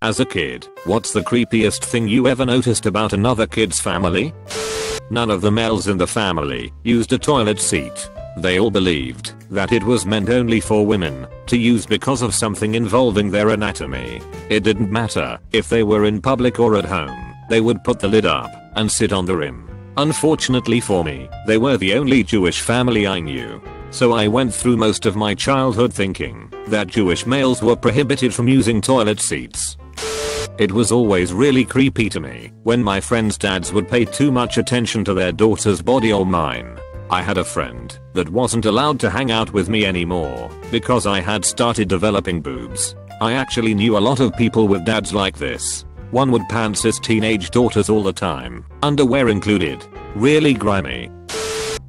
As a kid, what's the creepiest thing you ever noticed about another kid's family? None of the males in the family used a toilet seat. They all believed that it was meant only for women to use because of something involving their anatomy. It didn't matter if they were in public or at home, they would put the lid up and sit on the rim. Unfortunately for me, they were the only Jewish family I knew. So I went through most of my childhood thinking that Jewish males were prohibited from using toilet seats. It was always really creepy to me when my friends' dads would pay too much attention to their daughter's body or mine. I had a friend that wasn't allowed to hang out with me anymore because I had started developing boobs. I actually knew a lot of people with dads like this. One would pants his teenage daughters all the time, underwear included. Really grimy.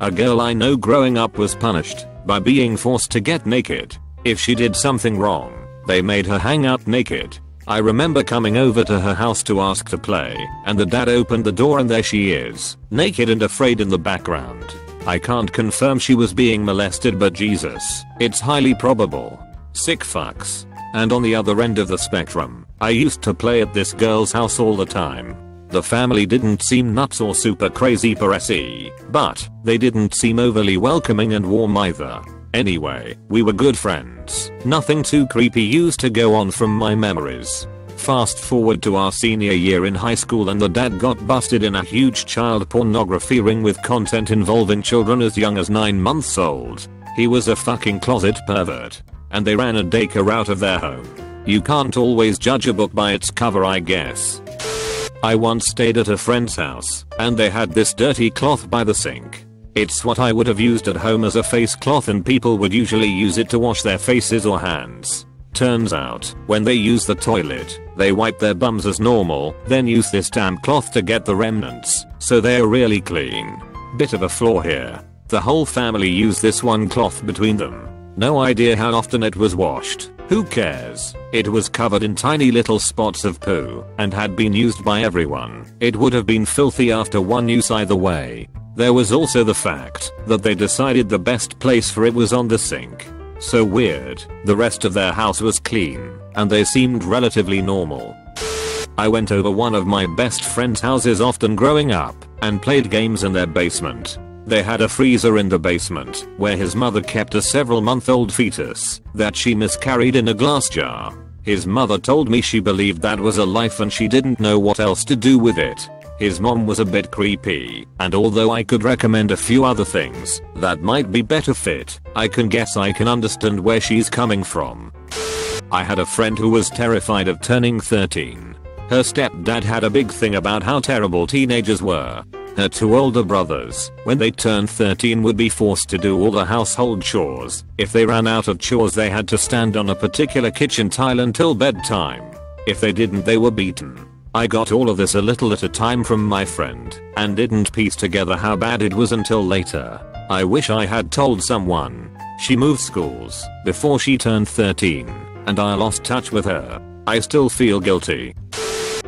A girl I know growing up was punished by being forced to get naked. If she did something wrong, they made her hang out naked. I remember coming over to her house to ask to play, and the dad opened the door and there she is, naked and afraid in the background. I can't confirm she was being molested, but Jesus, it's highly probable. Sick fucks. And on the other end of the spectrum, I used to play at this girl's house all the time. The family didn't seem nuts or super crazy paressy, but they didn't seem overly welcoming and warm either. Anyway, we were good friends. Nothing too creepy used to go on from my memories. Fast forward to our senior year in high school and the dad got busted in a huge child pornography ring with content involving children as young as 9 months old. He was a fucking closet pervert. And they ran a daycare out of their home. You can't always judge a book by its cover, I guess. I once stayed at a friend's house, and they had this dirty cloth by the sink. It's what I would have used at home as a face cloth, and people would usually use it to wash their faces or hands. Turns out, when they use the toilet, they wipe their bums as normal, then use this damn cloth to get the remnants, so they're really clean. Bit of a flaw here. The whole family used this one cloth between them. No idea how often it was washed. Who cares? It was covered in tiny little spots of poo and had been used by everyone. It would have been filthy after one use either way. There was also the fact that they decided the best place for it was on the sink. So weird. The rest of their house was clean and they seemed relatively normal. I went over one of my best friend's houses often growing up and played games in their basement. They had a freezer in the basement where his mother kept a several-month-old fetus that she miscarried in a glass jar. His mother told me she believed that was a life and she didn't know what else to do with it. His mom was a bit creepy, and although I could recommend a few other things that might be better fit, I can guess I can understand where she's coming from. I had a friend who was terrified of turning 13. Her stepdad had a big thing about how terrible teenagers were. Her 2 older brothers, when they turned 13, would be forced to do all the household chores. If they ran out of chores, they had to stand on a particular kitchen tile until bedtime. If they didn't, they were beaten. I got all of this a little at a time from my friend and didn't piece together how bad it was until later. I wish I had told someone. She moved schools before she turned 13 and I lost touch with her. I still feel guilty.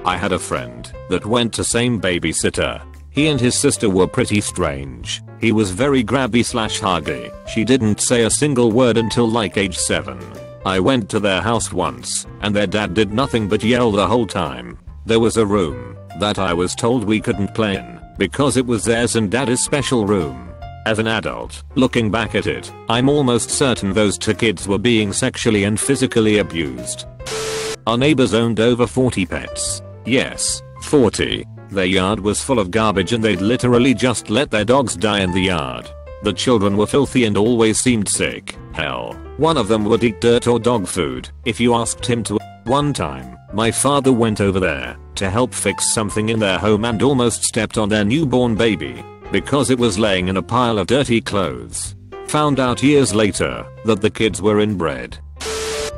I had a friend that went to same babysitter. He and his sister were pretty strange. He was very grabby/huggy. She didn't say a single word until like age 7. I went to their house once, and their dad did nothing but yell the whole time. There was a room that I was told we couldn't play in because it was theirs and dad's special room. As an adult, looking back at it, I'm almost certain those 2 kids were being sexually and physically abused. Our neighbors owned over 40 pets. Yes, 40. Their yard was full of garbage and they'd literally just let their dogs die in the yard. The children were filthy and always seemed sick. Hell, one of them would eat dirt or dog food if you asked him to. One time, my father went over there to help fix something in their home and almost stepped on their newborn baby because it was laying in a pile of dirty clothes. Found out years later that the kids were inbred.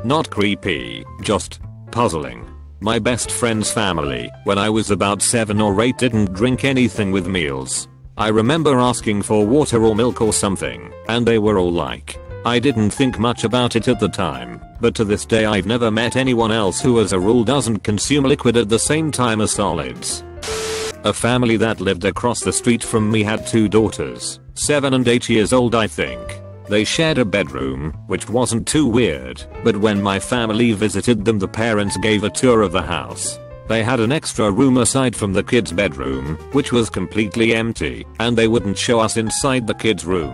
Not creepy, just puzzling. My best friend's family, when I was about 7 or 8, didn't drink anything with meals. I remember asking for water or milk or something, and they were all like, I didn't think much about it at the time, but to this day I've never met anyone else who as a rule doesn't consume liquid at the same time as solids. A family that lived across the street from me had 2 daughters, 7 and 8 years old I think. They shared a bedroom, which wasn't too weird, but when my family visited them the parents gave a tour of the house. They had an extra room aside from the kids' bedroom, which was completely empty, and they wouldn't show us inside the kids' room.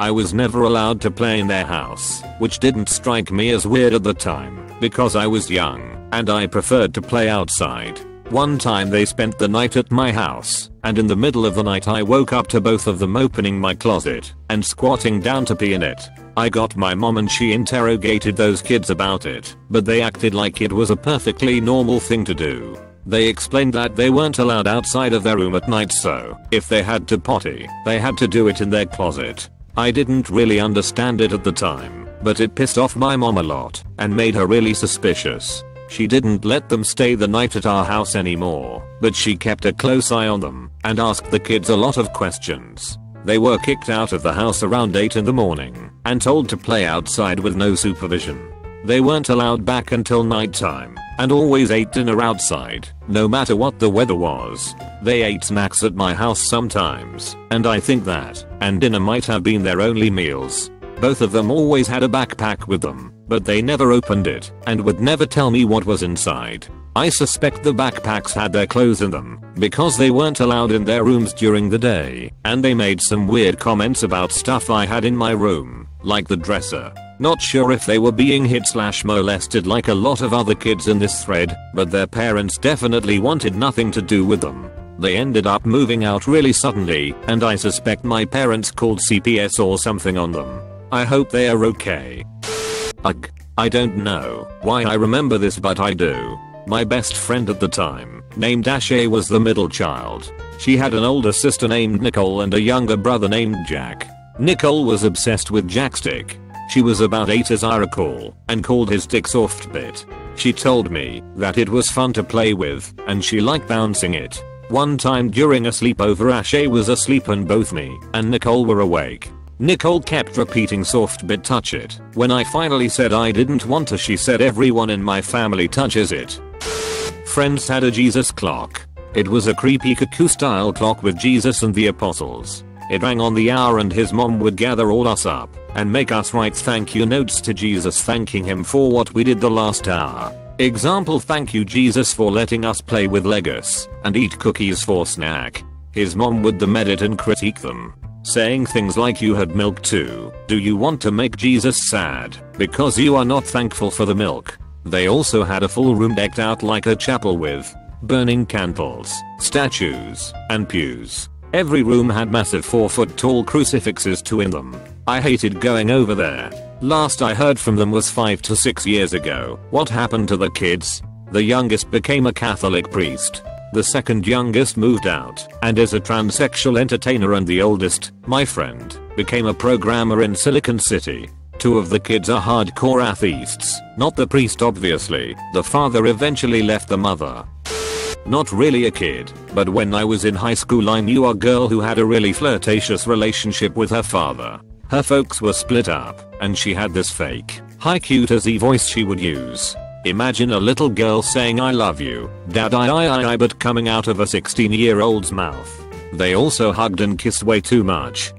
I was never allowed to play in their house, which didn't strike me as weird at the time, because I was young, and I preferred to play outside. One time they spent the night at my house, and in the middle of the night I woke up to both of them opening my closet and squatting down to pee in it. I got my mom and she interrogated those kids about it, but they acted like it was a perfectly normal thing to do. They explained that they weren't allowed outside of their room at night, so if they had to potty, they had to do it in their closet. I didn't really understand it at the time, but it pissed off my mom a lot and made her really suspicious. She didn't let them stay the night at our house anymore, but she kept a close eye on them and asked the kids a lot of questions. They were kicked out of the house around 8 in the morning and told to play outside with no supervision. They weren't allowed back until nighttime and always ate dinner outside, no matter what the weather was. They ate snacks at my house sometimes, and I think that and dinner might have been their only meals. Both of them always had a backpack with them, but they never opened it and would never tell me what was inside. I suspect the backpacks had their clothes in them because they weren't allowed in their rooms during the day, and they made some weird comments about stuff I had in my room, like the dresser. Not sure if they were being hit/molested like a lot of other kids in this thread, but their parents definitely wanted nothing to do with them. They ended up moving out really suddenly, and I suspect my parents called CPS or something on them. I hope they are okay. Ugh. I don't know why I remember this, but I do. My best friend at the time, named Ashay, was the middle child. She had an older sister named Nicole and a younger brother named Jack. Nicole was obsessed with Jack's dick. She was about 8 as I recall, and called his dick Softbit. She told me that it was fun to play with, and she liked bouncing it. One time during a sleepover, Ashay was asleep and both me and Nicole were awake. Nicole kept repeating Softbit, touch it. When I finally said I didn't want to, she said everyone in my family touches it. Friends had a Jesus clock. It was a creepy cuckoo style clock with Jesus and the apostles. It rang on the hour and his mom would gather all us up and make us write thank you notes to Jesus thanking him for what we did the last hour. Example: thank you Jesus for letting us play with Legos and eat cookies for snack. His mom would then edit and critique them, saying things like, you had milk too. Do you want to make Jesus sad because you are not thankful for the milk? They also had a full room decked out like a chapel with burning candles, statues, and pews. Every room had massive 4-foot tall crucifixes too in them. I hated going over there. Last I heard from them was 5 to 6 years ago. What happened to the kids? The youngest became a Catholic priest. The second youngest moved out and is a transsexual entertainer, and the oldest, my friend, became a programmer in Silicon City. 2 of the kids are hardcore atheists, not the priest obviously. The father eventually left the mother. Not really a kid, but when I was in high school I knew a girl who had a really flirtatious relationship with her father. Her folks were split up, and she had this fake, high cute-as-y voice she would use. Imagine a little girl saying I love you, dad, I, but coming out of a 16-year-old's mouth. They also hugged and kissed way too much.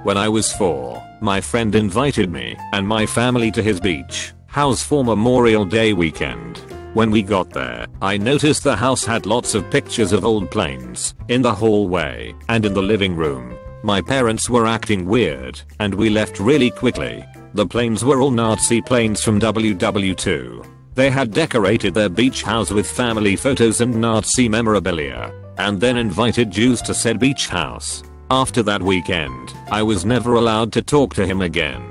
When I was 4, my friend invited me and my family to his beach house for Memorial Day weekend. When we got there, I noticed the house had lots of pictures of old planes in the hallway and in the living room. My parents were acting weird, and we left really quickly. The planes were all Nazi planes from WW2. They had decorated their beach house with family photos and Nazi memorabilia, and then invited Jews to said beach house. After that weekend, I was never allowed to talk to him again.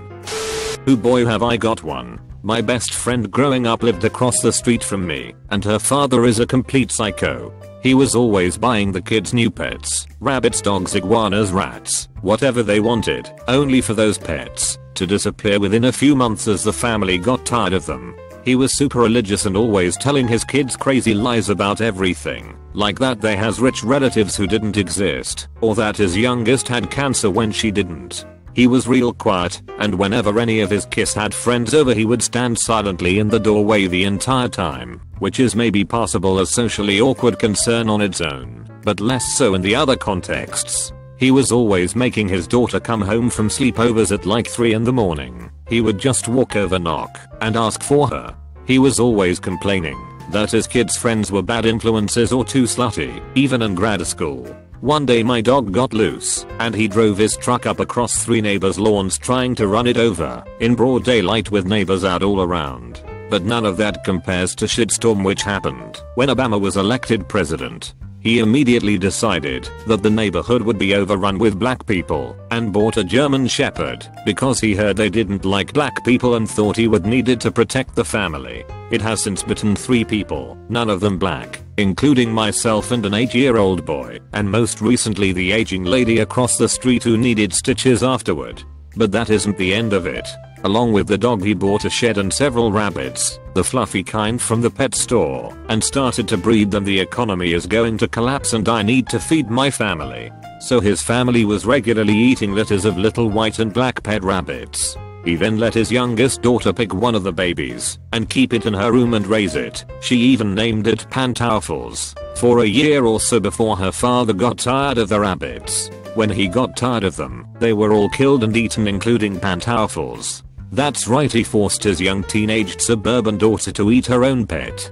Oh boy, have I got one. My best friend growing up lived across the street from me, and her father is a complete psycho. He was always buying the kids new pets, rabbits, dogs, iguanas, rats, whatever they wanted, only for those pets to disappear within a few months as the family got tired of them. He was super religious and always telling his kids crazy lies about everything, like that they has rich relatives who didn't exist, or that his youngest had cancer when she didn't. He was real quiet, and whenever any of his kids had friends over he would stand silently in the doorway the entire time, which is maybe possible as socially awkward concern on its own, but less so in the other contexts. He was always making his daughter come home from sleepovers at like 3 in the morning. He would just walk over, knock, and ask for her. He was always complaining that his kids' friends were bad influences or too slutty, even in grad school. One day my dog got loose, and he drove his truck up across 3 neighbors' lawns trying to run it over, in broad daylight with neighbors out all around. But none of that compares to shitstorm which happened when Obama was elected president. He immediately decided that the neighborhood would be overrun with black people and bought a German Shepherd because he heard they didn't like black people and thought he would need it to protect the family. It has since bitten 3 people, none of them black, including myself and an 8-year-old boy, and most recently the aging lady across the street who needed stitches afterward. But that isn't the end of it. Along with the dog he bought a shed and several rabbits, the fluffy kind from the pet store, and started to breed them. The economy is going to collapse and I need to feed my family. So his family was regularly eating litters of little white and black pet rabbits. He then let his youngest daughter pick one of the babies and keep it in her room and raise it. She even named it Pantoufles for a year or so before her father got tired of the rabbits. When he got tired of them, they were all killed and eaten, including Pantoufles. That's right, he forced his young teenaged suburban daughter to eat her own pet.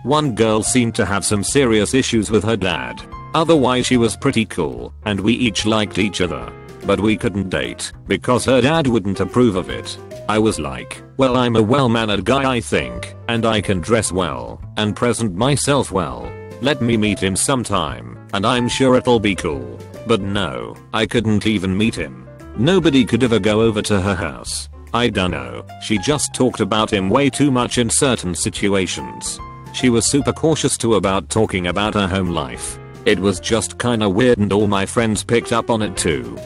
One girl seemed to have some serious issues with her dad. Otherwise she was pretty cool, and we each liked each other. But we couldn't date, because her dad wouldn't approve of it. I was like, well, I'm a well-mannered guy I think, and I can dress well, and present myself well. Let me meet him sometime, and I'm sure it'll be cool. But no, I couldn't even meet him. Nobody could ever go over to her house. I dunno, she just talked about him way too much in certain situations. She was super cautious too about talking about her home life. It was just kinda weird and all my friends picked up on it too.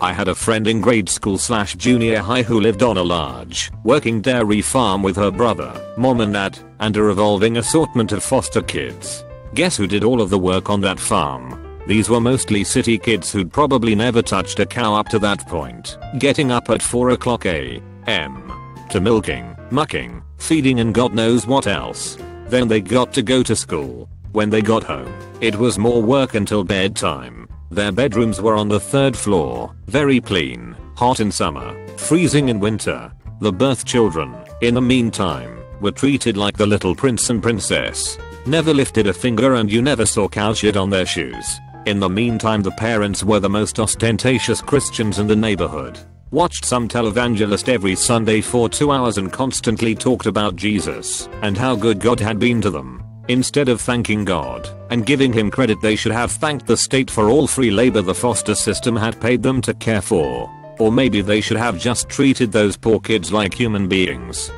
I had a friend in grade school / junior high who lived on a large, working dairy farm with her brother, mom and dad, and a revolving assortment of foster kids. Guess who did all of the work on that farm? These were mostly city kids who'd probably never touched a cow up to that point, getting up at 4 o'clock a.m. to milking, mucking, feeding and God knows what else. Then they got to go to school. When they got home, it was more work until bedtime. Their bedrooms were on the 3rd floor, very clean, hot in summer, freezing in winter. The birth children, in the meantime, were treated like the little prince and princess. Never lifted a finger and you never saw cow shit on their shoes. In the meantime the parents were the most ostentatious Christians in the neighborhood. Watched some televangelist every Sunday for 2 hours and constantly talked about Jesus and how good God had been to them. Instead of thanking God and giving him credit, they should have thanked the state for all free labor the foster system had paid them to care for. Or maybe they should have just treated those poor kids like human beings.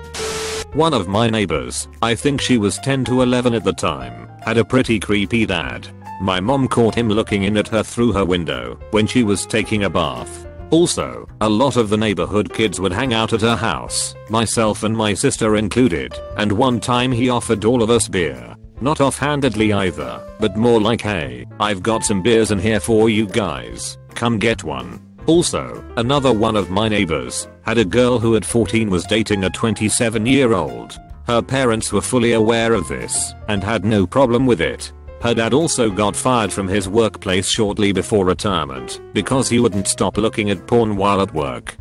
One of my neighbors, I think she was 10 to 11 at the time, had a pretty creepy dad. My mom caught him looking in at her through her window when she was taking a bath. Also, a lot of the neighborhood kids would hang out at her house, myself and my sister included, and one time he offered all of us beer. Not offhandedly either, but more like, hey, I've got some beers in here for you guys, come get one. Also, another one of my neighbors had a girl who at 14 was dating a 27-year-old. Her parents were fully aware of this and had no problem with it. Her dad also got fired from his workplace shortly before retirement because he wouldn't stop looking at porn while at work.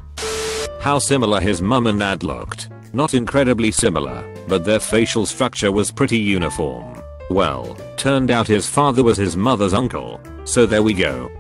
How similar his mum and dad looked. Not incredibly similar, but their facial structure was pretty uniform. Well, turned out his father was his mother's uncle. So there we go.